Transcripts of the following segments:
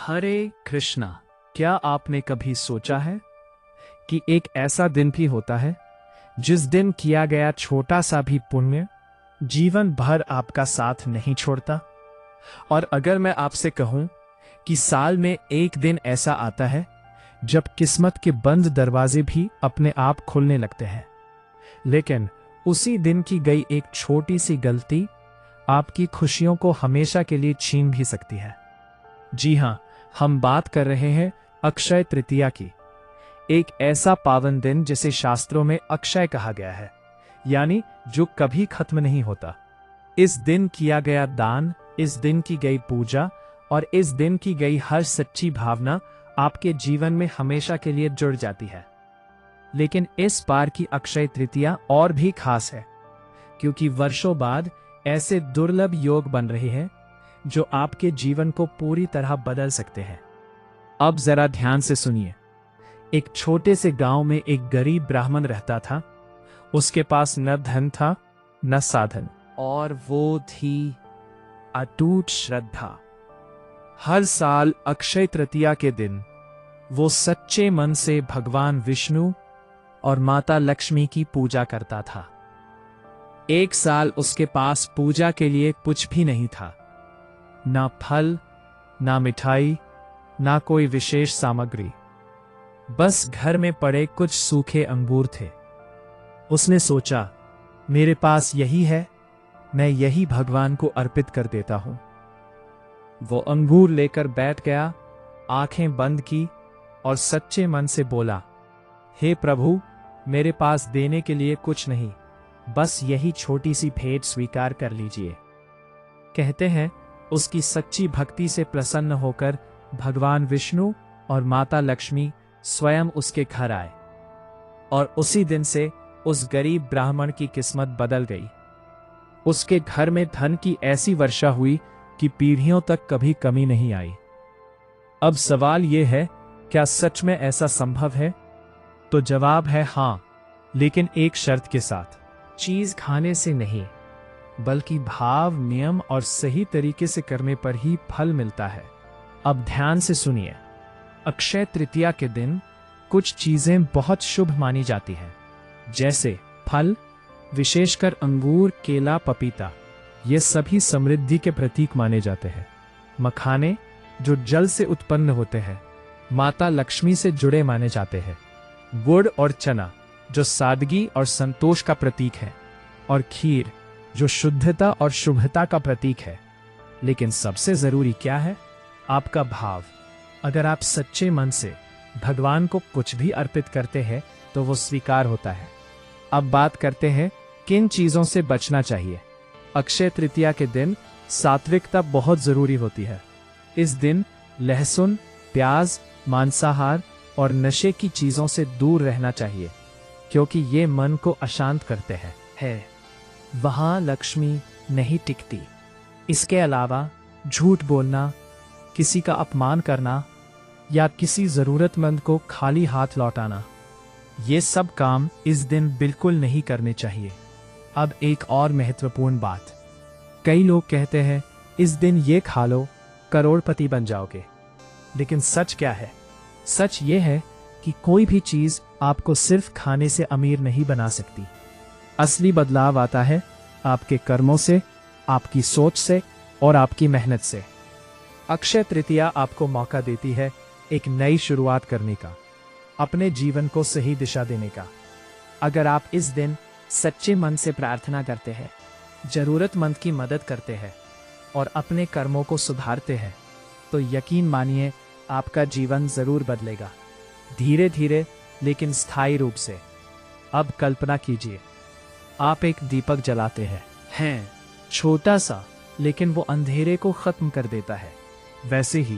हरे कृष्णा। क्या आपने कभी सोचा है कि एक ऐसा दिन भी होता है जिस दिन किया गया छोटा सा भी पुण्य जीवन भर आपका साथ नहीं छोड़ता? और अगर मैं आपसे कहूं कि साल में एक दिन ऐसा आता है जब किस्मत के बंद दरवाजे भी अपने आप खुलने लगते हैं, लेकिन उसी दिन की गई एक छोटी सी गलती आपकी खुशियों को हमेशा के लिए छीन भी सकती है। जी हां, हम बात कर रहे हैं अक्षय तृतीया की। एक ऐसा पावन दिन जिसे शास्त्रों में अक्षय कहा गया है, यानी जो कभी खत्म नहीं होता। इस दिन किया गया दान, इस दिन की गई पूजा और इस दिन की गई हर सच्ची भावना आपके जीवन में हमेशा के लिए जुड़ जाती है। लेकिन इस बार की अक्षय तृतीया और भी खास है, क्योंकि वर्षों बाद ऐसे दुर्लभ योग बन रहे हैं जो आपके जीवन को पूरी तरह बदल सकते हैं। अब जरा ध्यान से सुनिए। एक छोटे से गांव में एक गरीब ब्राह्मण रहता था। उसके पास न धन था न साधन, और वो थी अटूट श्रद्धा। हर साल अक्षय तृतीया के दिन वो सच्चे मन से भगवान विष्णु और माता लक्ष्मी की पूजा करता था। एक साल उसके पास पूजा के लिए कुछ भी नहीं था, ना फल, ना मिठाई, ना कोई विशेष सामग्री। बस घर में पड़े कुछ सूखे अंगूर थे। उसने सोचा, मेरे पास यही है, मैं यही भगवान को अर्पित कर देता हूं। वो अंगूर लेकर बैठ गया, आंखें बंद की और सच्चे मन से बोला, हे प्रभु, मेरे पास देने के लिए कुछ नहीं, बस यही छोटी सी भेंट स्वीकार कर लीजिए। कहते हैं उसकी सच्ची भक्ति से प्रसन्न होकर भगवान विष्णु और माता लक्ष्मी स्वयं उसके घर आए, और उसी दिन से उस गरीब ब्राह्मण की किस्मत बदल गई। उसके घर में धन की ऐसी वर्षा हुई कि पीढ़ियों तक कभी कमी नहीं आई। अब सवाल यह है, क्या सच में ऐसा संभव है? तो जवाब है हाँ, लेकिन एक शर्त के साथ। चीज खाने से नहीं, बल्कि भाव, नियम और सही तरीके से करने पर ही फल मिलता है। अब ध्यान से सुनिए। अक्षय तृतीया के दिन कुछ चीजें बहुत शुभ मानी जाती हैं, जैसे फल, विशेषकर अंगूर, केला, पपीता। ये सभी समृद्धि के प्रतीक माने जाते हैं। मखाने, जो जल से उत्पन्न होते हैं, माता लक्ष्मी से जुड़े माने जाते हैं। गुड़ और चना, जो सादगी और संतोष का प्रतीक है, और खीर, जो शुद्धता और शुभता का प्रतीक है। लेकिन सबसे जरूरी क्या है? आपका भाव। अगर आप सच्चे मन से भगवान को कुछ भी अर्पित करते हैं तो वो स्वीकार होता है। अब बात करते हैं किन चीजों से बचना चाहिए। अक्षय तृतीया के दिन सात्विकता बहुत जरूरी होती है। इस दिन लहसुन, प्याज, मांसाहार और नशे की चीजों से दूर रहना चाहिए, क्योंकि ये मन को अशांत करते हैं। वहां लक्ष्मी नहीं टिकती। इसके अलावा झूठ बोलना, किसी का अपमान करना या किसी जरूरतमंद को खाली हाथ लौटाना, ये सब काम इस दिन बिल्कुल नहीं करने चाहिए। अब एक और महत्वपूर्ण बात। कई लोग कहते हैं इस दिन ये खा लो, करोड़पति बन जाओगे। लेकिन सच क्या है? सच ये है कि कोई भी चीज आपको सिर्फ खाने से अमीर नहीं बना सकती। असली बदलाव आता है आपके कर्मों से, आपकी सोच से और आपकी मेहनत से। अक्षय तृतीया आपको मौका देती है एक नई शुरुआत करने का, अपने जीवन को सही दिशा देने का। अगर आप इस दिन सच्चे मन से प्रार्थना करते हैं, जरूरतमंद की मदद करते हैं और अपने कर्मों को सुधारते हैं, तो यकीन मानिए आपका जीवन जरूर बदलेगा, धीरे धीरे लेकिन स्थायी रूप से। अब कल्पना कीजिए, आप एक दीपक जलाते हैं, छोटा सा, लेकिन वो अंधेरे को खत्म कर देता है। वैसे ही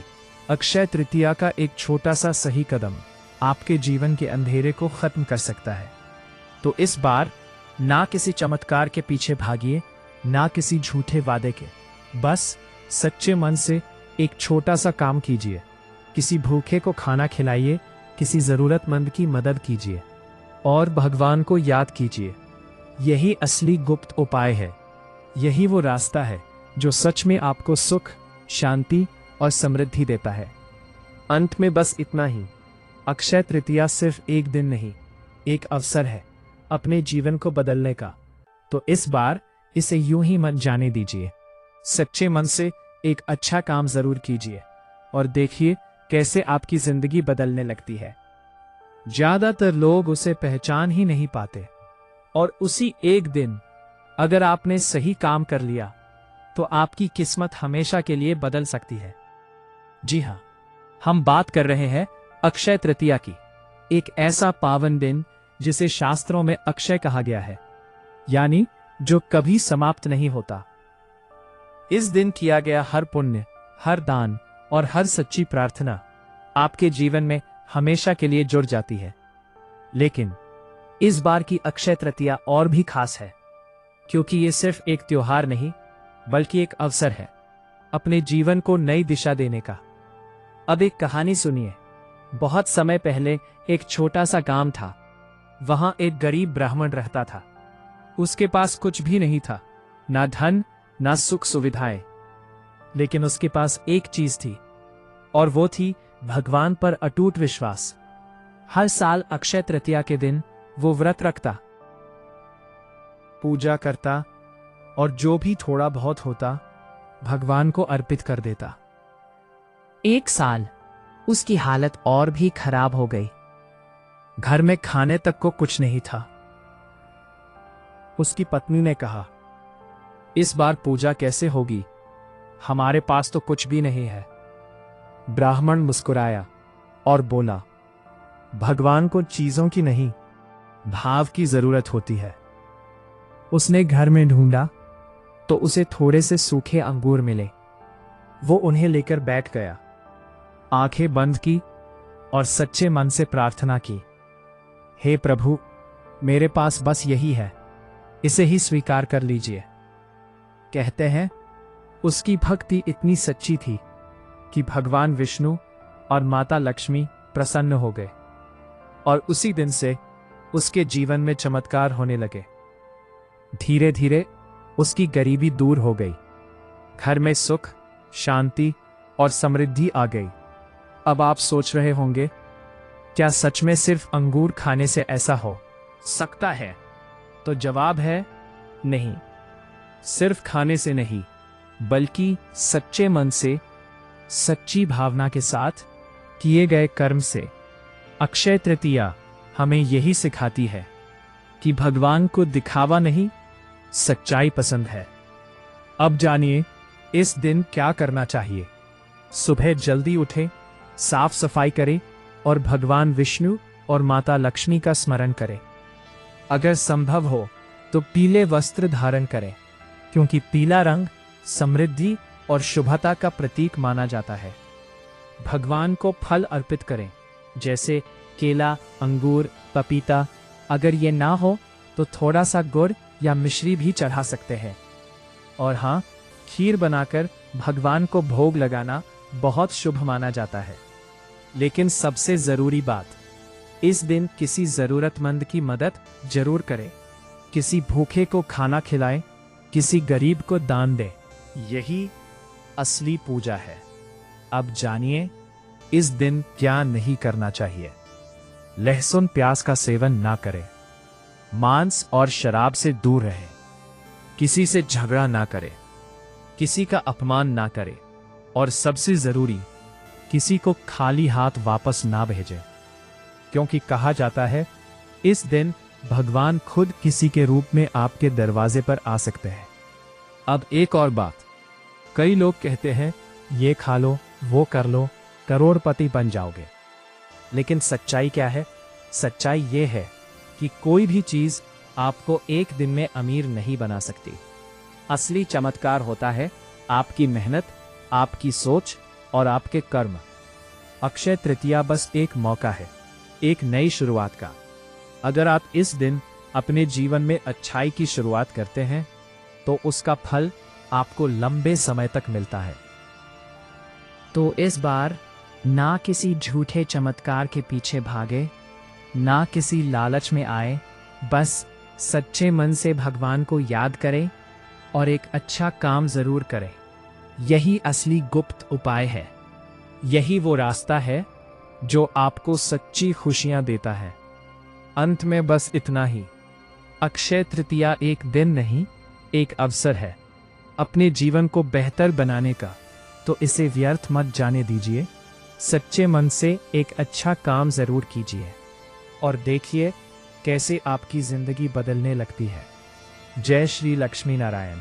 अक्षय तृतीया का एक छोटा सा सही कदम आपके जीवन के अंधेरे को खत्म कर सकता है। तो इस बार ना किसी चमत्कार के पीछे भागिए, ना किसी झूठे वादे के। बस सच्चे मन से एक छोटा सा काम कीजिए। किसी भूखे को खाना खिलाइए, किसी जरूरतमंद की मदद कीजिए और भगवान को याद कीजिए। यही असली गुप्त उपाय है। यही वो रास्ता है जो सच में आपको सुख, शांति और समृद्धि देता है। अंत में बस इतना ही, अक्षय तृतीया सिर्फ एक दिन नहीं, एक अवसर है अपने जीवन को बदलने का। तो इस बार इसे यूं ही मत जाने दीजिए। सच्चे मन से एक अच्छा काम जरूर कीजिए और देखिए कैसे आपकी जिंदगी बदलने लगती है। ज्यादातर लोग उसे पहचान ही नहीं पाते, और उसी एक दिन अगर आपने सही काम कर लिया तो आपकी किस्मत हमेशा के लिए बदल सकती है। जी हाँ, हम बात कर रहे हैं अक्षय तृतीया की, एक ऐसा पावन दिन जिसे शास्त्रों में अक्षय कहा गया है, यानी जो कभी समाप्त नहीं होता। इस दिन किया गया हर पुण्य, हर दान और हर सच्ची प्रार्थना आपके जीवन में हमेशा के लिए जुड़ जाती है। लेकिन इस बार की अक्षय तृतीया और भी खास है, क्योंकि ये सिर्फ एक त्योहार नहीं बल्कि एक अवसर है अपने जीवन को नई दिशा देने का। अब एक कहानी सुनिए। बहुत समय पहले एक छोटा सा गांव था। वहां एक गरीब ब्राह्मण रहता था। उसके पास कुछ भी नहीं था, ना धन ना सुख सुविधाएं, लेकिन उसके पास एक चीज थी, और वो थी भगवान पर अटूट विश्वास। हर साल अक्षय तृतीया के दिन वो व्रत रखता, पूजा करता और जो भी थोड़ा बहुत होता भगवान को अर्पित कर देता। एक साल उसकी हालत और भी खराब हो गई। घर में खाने तक को कुछ नहीं था। उसकी पत्नी ने कहा, इस बार पूजा कैसे होगी, हमारे पास तो कुछ भी नहीं है। ब्राह्मण मुस्कुराया और बोला, भगवान को चीजों की नहीं, भाव की जरूरत होती है। उसने घर में ढूंढा तो उसे थोड़े से सूखे अंगूर मिले। वो उन्हें लेकर बैठ गया, आंखें बंद की और सच्चे मन से प्रार्थना की, हे प्रभु, मेरे पास बस यही है, इसे ही स्वीकार कर लीजिए। कहते हैं उसकी भक्ति इतनी सच्ची थी कि भगवान विष्णु और माता लक्ष्मी प्रसन्न हो गए, और उसी दिन से उसके जीवन में चमत्कार होने लगे। धीरे धीरे उसकी गरीबी दूर हो गई, घर में सुख, शांति और समृद्धि आ गई। अब आप सोच रहे होंगे, क्या सच में सिर्फ अंगूर खाने से ऐसा हो सकता है? तो जवाब है नहीं। सिर्फ खाने से नहीं, बल्कि सच्चे मन से, सच्ची भावना के साथ किए गए कर्म से। अक्षय तृतीया हमें यही सिखाती है कि भगवान को दिखावा नहीं, सच्चाई पसंद है। अब जानिए इस दिन क्या करना चाहिए। सुबह जल्दी उठें, साफ सफाई करें और भगवान विष्णु और माता लक्ष्मी का स्मरण करें। अगर संभव हो तो पीले वस्त्र धारण करें, क्योंकि पीला रंग समृद्धि और शुभता का प्रतीक माना जाता है। भगवान को फल अर्पित करें, जैसे केला, अंगूर, पपीता। अगर ये ना हो तो थोड़ा सा गुड़ या मिश्री भी चढ़ा सकते हैं। और हाँ, खीर बनाकर भगवान को भोग लगाना बहुत शुभ माना जाता है। लेकिन सबसे जरूरी बात, इस दिन किसी जरूरतमंद की मदद जरूर करें। किसी भूखे को खाना खिलाएं, किसी गरीब को दान दें। यही असली पूजा है। अब जानिए इस दिन क्या नहीं करना चाहिए। लहसुन प्याज का सेवन ना करें, मांस और शराब से दूर रहें, किसी से झगड़ा ना करें, किसी का अपमान ना करें, और सबसे जरूरी, किसी को खाली हाथ वापस ना भेजें, क्योंकि कहा जाता है इस दिन भगवान खुद किसी के रूप में आपके दरवाजे पर आ सकते हैं। अब एक और बात, कई लोग कहते हैं ये खा लो, वो कर लो, करोड़पति बन जाओगे। लेकिन सच्चाई क्या है? सच्चाई ये है कि कोई भी चीज आपको एक दिन में अमीर नहीं बना सकती। असली चमत्कार होता है आपकी मेहनत, आपकी सोच और आपके कर्म। अक्षय तृतीया बस एक मौका है, एक नई शुरुआत का। अगर आप इस दिन अपने जीवन में अच्छाई की शुरुआत करते हैं तो उसका फल आपको लंबे समय तक मिलता है। तो इस बार ना किसी झूठे चमत्कार के पीछे भागे, ना किसी लालच में आए, बस सच्चे मन से भगवान को याद करें और एक अच्छा काम जरूर करें। यही असली गुप्त उपाय है। यही वो रास्ता है जो आपको सच्ची खुशियां देता है। अंत में बस इतना ही, अक्षय तृतीया एक दिन नहीं, एक अवसर है अपने जीवन को बेहतर बनाने का, तो इसे व्यर्थ मत जाने दीजिए। सच्चे मन से एक अच्छा काम जरूर कीजिए और देखिए कैसे आपकी जिंदगी बदलने लगती है। जय श्री लक्ष्मी नारायण।